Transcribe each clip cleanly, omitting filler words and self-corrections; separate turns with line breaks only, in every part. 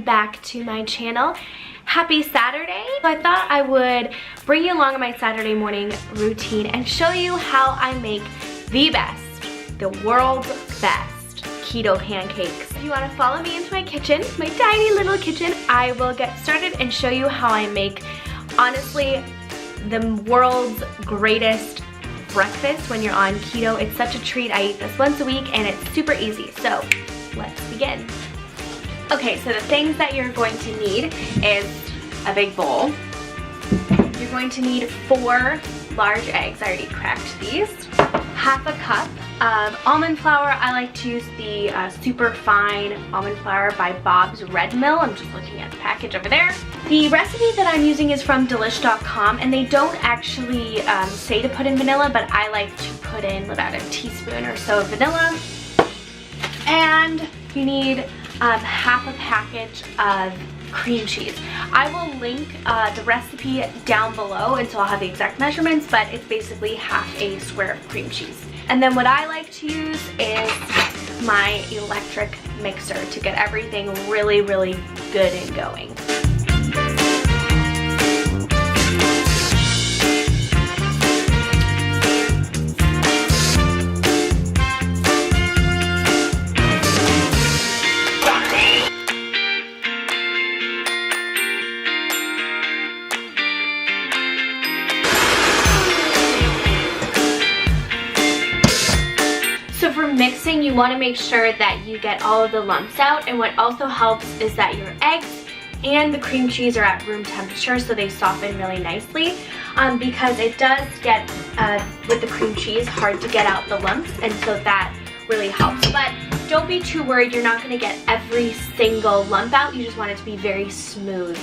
welcome back to my channel. Happy Saturday. I thought I would bring you along on my Saturday morning routine and show you how I make the world's best keto pancakes. If you want to follow me into my kitchen, my tiny little kitchen, I will get started and show you how I make, honestly, the world's greatest breakfast when you're on keto. It's such a treat. I eat this once a week and it's super easy. So let's begin. Okay, so the things that you're going to need is a big bowl. You're going to need 4 large eggs. I already cracked these. Half a cup of almond flour. I like to use the super fine almond flour by Bob's Red Mill. I'm just looking at the package over there. The recipe that I'm using is from delish.com, and they don't actually say to put in vanilla, but I like to put in about a teaspoon or so of vanilla. And you need half a package of cream cheese. I will link the recipe down below, and so I'll have the exact measurements, but it's basically half a square of cream cheese. And then what I like to use is my electric mixer to get everything really, really good and going. Mixing, you want to make sure that you get all of the lumps out, and what also helps is that your eggs and the cream cheese are at room temperature, so they soften really nicely, because it does get, with the cream cheese, hard to get out the lumps, and so that really helps. But don't be too worried, you're not going to get every single lump out, you just want it to be very smooth.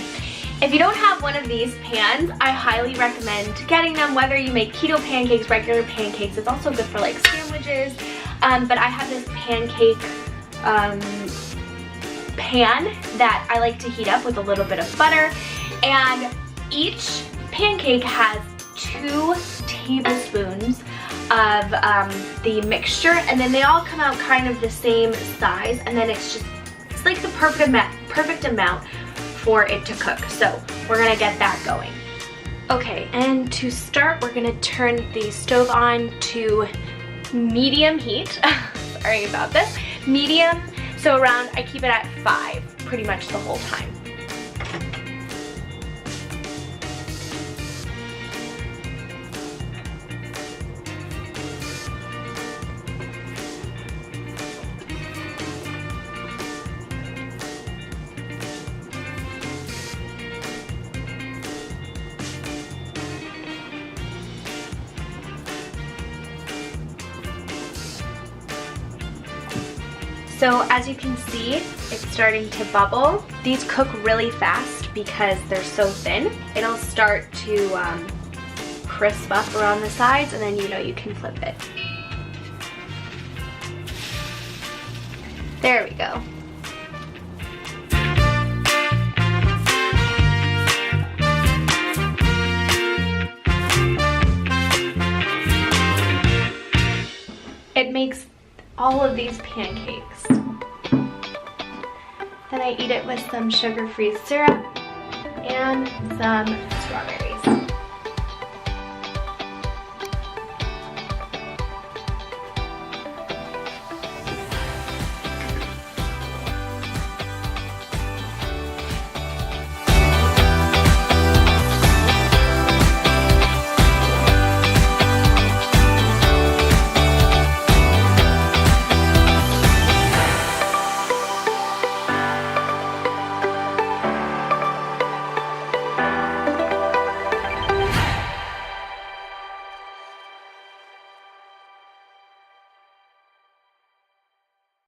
If you don't have one of these pans, I highly recommend getting them, whether you make keto pancakes, regular pancakes. It's also good for like sandwiches. But I have this pancake pan that I like to heat up with a little bit of butter, and each pancake has 2 tablespoons of the mixture, and then they all come out kind of the same size, and then it's like the perfect amount for it to cook. So we're gonna get that going. Okay, and to start, we're gonna turn the stove on to medium heat. Sorry about this. Medium, so around, I keep it at 5 pretty much the whole time. So as you can see, it's starting to bubble. These cook really fast because they're so thin. It'll start to crisp up around the sides, and then you can flip it. There we go. It makes all of these pancakes. Then I eat it with some sugar-free syrup and some